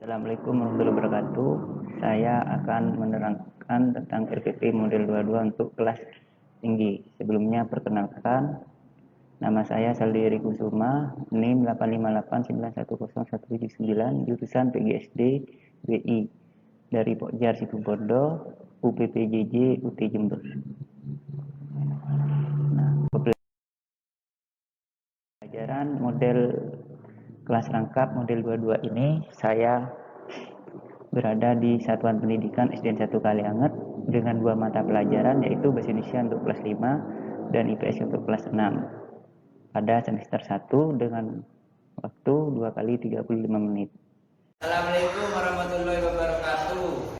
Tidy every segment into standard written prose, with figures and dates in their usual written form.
Assalamualaikum warahmatullahi wabarakatuh. Saya akan menerangkan tentang RPP model 22 untuk kelas tinggi. Sebelumnya perkenalkan, nama saya Saldi Eri Kusuma, NIM 858910179, jurusan PGSD WI dari Pokjar Situbondo, UPPJJ UT Jember. Pelajaran model kelas rangkap model 22 ini saya berada di Satuan Pendidikan SDN 1 Kalianget dengan 2 mata pelajaran, yaitu Bahasa Indonesia untuk kelas 5 dan IPS untuk kelas 6 pada semester 1 dengan waktu 2 kali 35 menit. Assalamualaikum warahmatullahi wabarakatuh.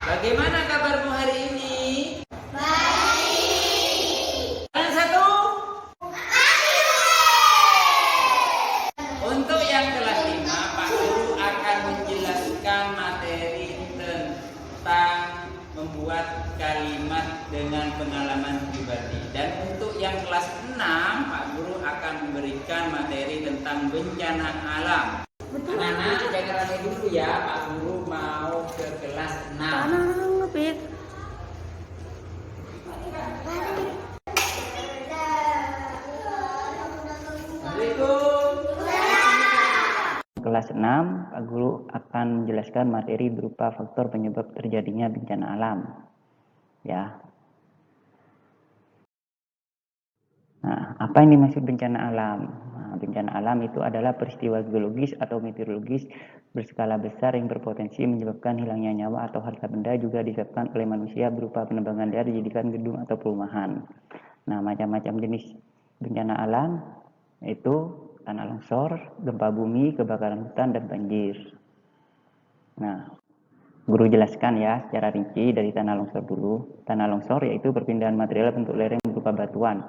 Bagaimana kabarmu hari ini? Baik. Yang satu? Untuk yang kelas 5, Pak Guru akan menjelaskan materi tentang membuat kalimat dengan pengalaman pribadi. Dan untuk yang kelas 6, Pak Guru akan memberikan materi tentang bencana alam. Anak-anak jangan rame dulu ya, Pak Guru mau ke kelas 6. Kelas 6, Pak Guru akan menjelaskan materi berupa faktor penyebab terjadinya bencana alam. Ya. Nah, apa yang dimaksud bencana alam? Nah, bencana alam itu adalah peristiwa geologis atau meteorologis berskala besar yang berpotensi menyebabkan hilangnya nyawa atau harta benda, juga disebabkan oleh manusia berupa penebangan liar dijadikan gedung atau perumahan. Nah, macam-macam jenis bencana alam yaitu tanah longsor, gempa bumi, kebakaran hutan, dan banjir. Nah, Guru jelaskan ya secara rinci dari tanah longsor dulu. Tanah longsor yaitu perpindahan material bentuk lereng berupa batuan,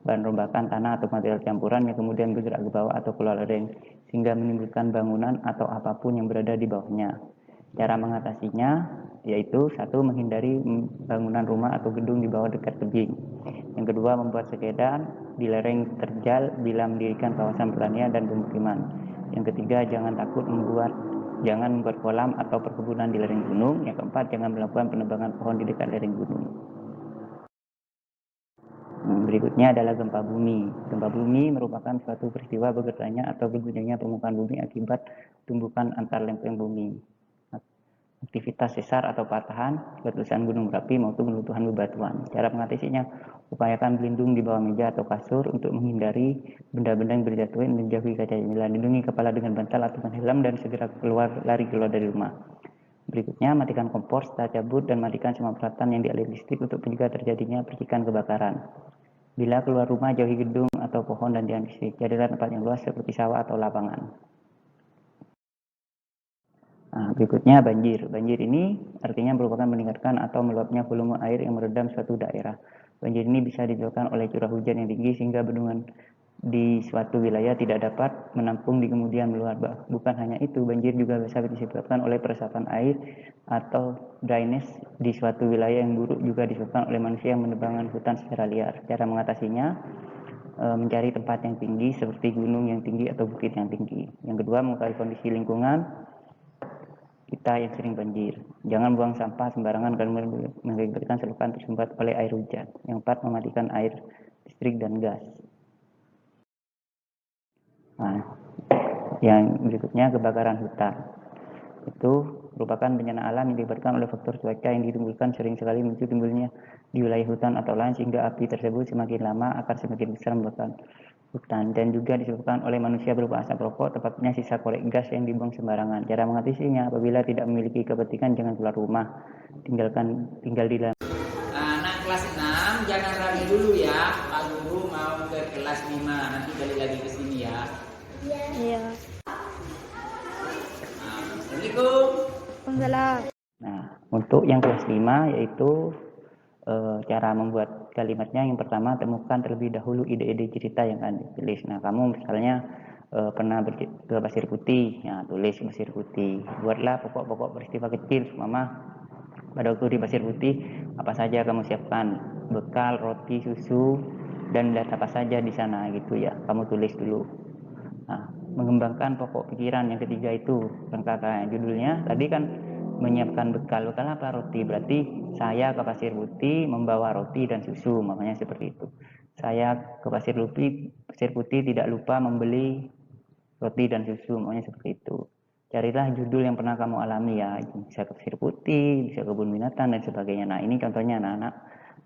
bahan rombakan tanah atau material campuran yang kemudian bergerak ke bawah atau keluar lereng sehingga menimbulkan bangunan atau apapun yang berada di bawahnya. Cara mengatasinya yaitu satu, menghindari bangunan rumah atau gedung di bawah dekat tebing. Yang kedua, membuat sekedan di lereng terjal bila mendirikan kawasan pertanian dan pemukiman. Yang ketiga, jangan membuat kolam atau perkebunan di lereng gunung. Yang keempat, jangan melakukan penebangan pohon di dekat lereng gunung. Berikutnya adalah gempa bumi. Gempa bumi merupakan suatu peristiwa bergetarnya atau berguncangnya permukaan bumi akibat tumbukan antar lempeng bumi, aktivitas sesar atau patahan, letusan gunung berapi maupun runtuhan bebatuan. Cara mengatasinya, upayakan berlindung di bawah meja atau kasur untuk menghindari benda-benda yang berjatuhan dan menjauhi kaca jendela. Lindungi kepala dengan bantal atau helm dan segera lari keluar dari rumah. Berikutnya, matikan kompor setelah cabut dan matikan semua peralatan yang dialiri listrik untuk mencegah terjadinya percikan kebakaran. Bila keluar rumah, jauhi gedung atau pohon dan tiang listrik. Carilah tempat yang luas seperti sawah atau lapangan. Nah, berikutnya banjir. Banjir ini artinya merupakan meningkatkan atau meluapnya volume air yang merendam suatu daerah. Banjir ini bisa disebabkan oleh curah hujan yang tinggi sehingga bendungan di suatu wilayah tidak dapat menampung di kemudian meluap. Bukan hanya itu, banjir juga bisa disebabkan oleh peresapan air atau drainase di suatu wilayah yang buruk, juga disebabkan oleh manusia yang menebang hutan secara liar. Cara mengatasinya, mencari tempat yang tinggi seperti gunung yang tinggi atau bukit yang tinggi. Yang kedua, mengetahui kondisi lingkungan kita yang sering banjir. Jangan buang sampah sembarangan karena mengakibatkan selokan tersumbat oleh air hujan. Yang keempat, mematikan air listrik dan gas. Nah, yang berikutnya kebakaran hutan. Itu merupakan bencana alam yang diakibatkan oleh faktor cuaca yang ditimbulkan sering sekali muncul timbulnya di wilayah hutan atau lain sehingga api tersebut semakin lama akan semakin besar membakar hutan, dan juga disebabkan oleh manusia berupa asap rokok, tepatnya sisa korek gas yang dibuang sembarangan. Cara mengatasinya, apabila tidak memiliki kepentingan jangan keluar rumah, tinggal di dalam. Anak kelas 6 jangan rame dulu ya, Pak Guru mau ke kelas 5, nanti balik lagi ke sini ya. Iya. Assalamualaikum. Waalaikumsalam. Nah, untuk yang kelas 5 yaitu cara membuat kalimatnya. Yang pertama, temukan terlebih dahulu ide-ide cerita yang akan ditulis. Nah, kamu misalnya pernah ke Pasir Putih, ya tulis Pasir Putih. Buatlah pokok-pokok peristiwa kecil, mama. Pada waktu di Pasir Putih, apa saja kamu siapkan? Bekal, roti, susu, dan lihat apa saja di sana gitu ya. Kamu tulis dulu. Nah, mengembangkan pokok pikiran yang ketiga itu rangkaian judulnya tadi kan menyiapkan bekal apa roti, berarti saya ke Pasir Putih membawa roti dan susu, makanya seperti itu. Saya ke Pasir Putih tidak lupa membeli roti dan susu, makanya seperti itu. Carilah judul yang pernah kamu alami ya, bisa ke Pasir Putih, bisa ke kebun binatang dan sebagainya. Nah ini contohnya anak-anak.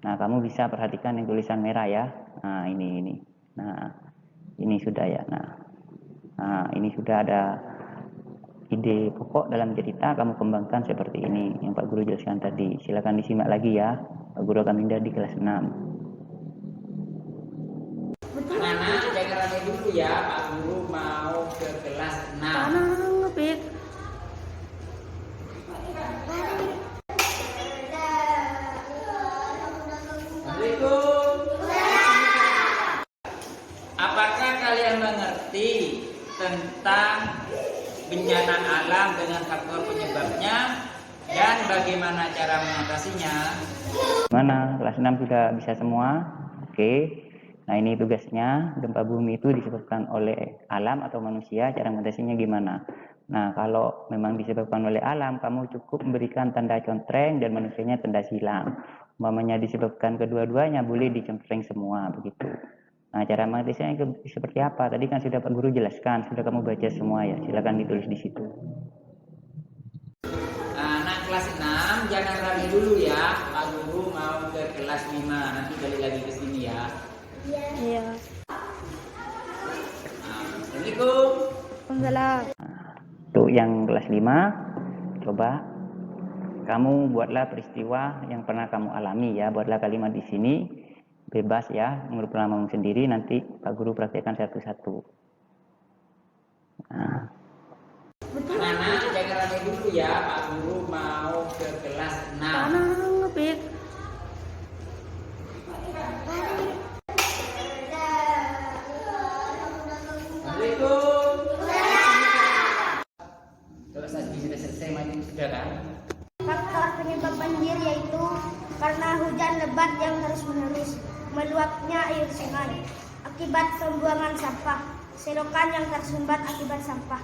Nah kamu bisa perhatikan yang tulisan merah ya. Nah ini. Nah ini sudah ya. Nah ini sudah ada ide pokok dalam cerita, kamu kembangkan seperti ini yang Pak Guru jelaskan tadi. Silakan disimak lagi ya. Pak Guru akan pindah di kelas 6. Anak-anak jangan rame dulu ya, Pak Guru mau ke kelas 6. Ngepik. Assalamualaikum. Apakah kalian mengerti tentang bencana alam dengan faktor penyebabnya dan bagaimana cara mengatasinya? Mana? Kelas 6 sudah bisa semua? Oke. Nah ini tugasnya, gempa bumi itu disebabkan oleh alam atau manusia, cara mengatasinya gimana? Nah kalau memang disebabkan oleh alam, kamu cukup memberikan tanda contreng dan manusianya tanda silang. Umpamanya disebabkan kedua-duanya, boleh dicontreng semua begitu. Nah cara mengatasinya seperti apa? Tadi kan sudah Pak Guru jelaskan, sudah kamu baca semua ya, silakan ditulis di situ. Anak kelas 6 jangan rame dulu ya, Pak Guru mau ke kelas 5, nanti balik lagi ke sini ya. Iya. Assalamualaikum. Waalaikumsalam. Untuk yang kelas 5, coba kamu buatlah peristiwa yang pernah kamu alami ya, buatlah kalimat di sini. Bebas ya, menurut pengalamanmu sendiri, nanti Pak Guru praktekkan satu-satu. Nah. Anak-anak jangan rame dulu ya, Pak Guru mau ke kelas 6. Ngepik. Assalamualaikum. Kalau tadi sudah selesai main sudah kan? Faktor penyebab banjir yaitu karena hujan lebat yang terus-menerus, meluapnya air sungai, akibat pembuangan sampah, selokan yang tersumbat akibat sampah.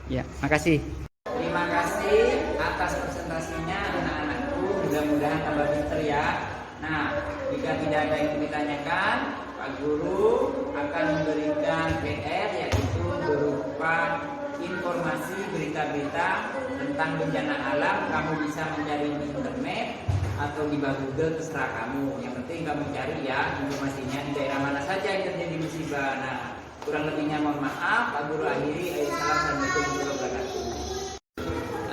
Ya, makasih. Terima kasih atas presentasinya anak-anakku, mudah-mudahan tambah pinter ya. Nah, jika tidak ada yang ditanyakan, Pak Guru akan memberikan PR yaitu berupa informasi berita-berita tentang bencana alam. Kamu bisa mencari di internet atau di Google, terserah kamu. Yang penting kamu cari ya informasinya di daerah mana saja yang terjadi musibah. Nah, kurang lebihnya mohon maaf. Pak Guru akhiri. Assalamualaikum warahmatullahi wabarakatuh.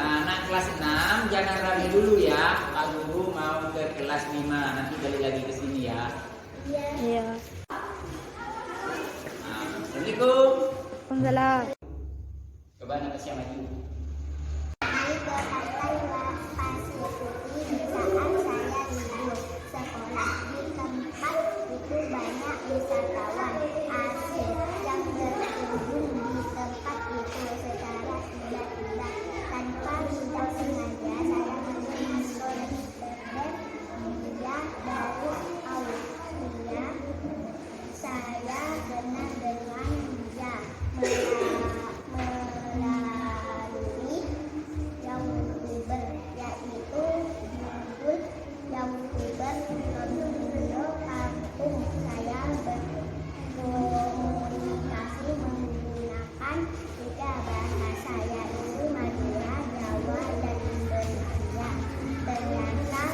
Anak kelas 6 jangan rame dulu ya. Pak Guru mau ke kelas 5, nanti balik lagi ke sini ya. Iya. Assalamualaikum. Waalaikumsalam. Coba anak siapa maju. Kami berkatakan Pasir Putih di saat saya libur sekolah. Di tempat itu banyak wisatawan asing yang berkunjung di tempat itu secara tiba-tiba. Tanpa tidak sengaja saya melihat seorang bebek. Dia baru Australia. Saya benar-benar dia melalui YouTuber, yaitu judul YouTuber Video Kampung. Saya berkomunikasi menggunakan tiga bahasa, yaitu Madura, Jawa, dan Indonesia. Ternyata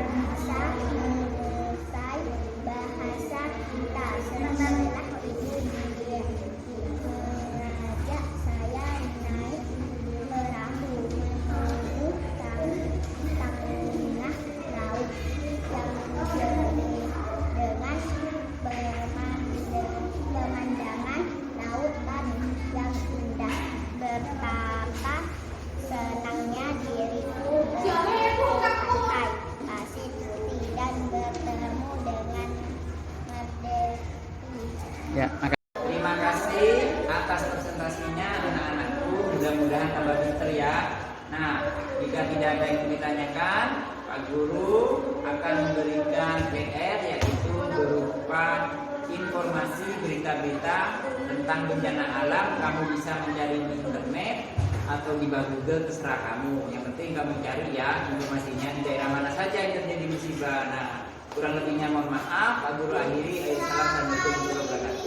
bisa menguasai bahasa kita. Setelah itu dia mengajak saya naik perahu menuju tengah laut yang jernih dengan pemandangan lautan yang indah. Betapa senangnya diriku bersantai Pasir Putih dan bertemu dengan Merdeka. Ya, makasih. Terima kasih atas presentasinya anak-anakku, mudah-mudahan tambah pinter ya. Nah, jika tidak ada yang ditanyakan, Pak Guru akan akan memberikan PR, yaitu berupa informasi berita-berita tentang bencana alam. Kamu bisa mencari di internet atau di Google, terserah kamu. Yang penting kamu cari ya informasinya di daerah mana saja yang terjadi musibah. Nah, kurang lebihnya mohon maaf. Pak Guru akhiri. Assalamualaikum warahmatullahi wabarakatuh.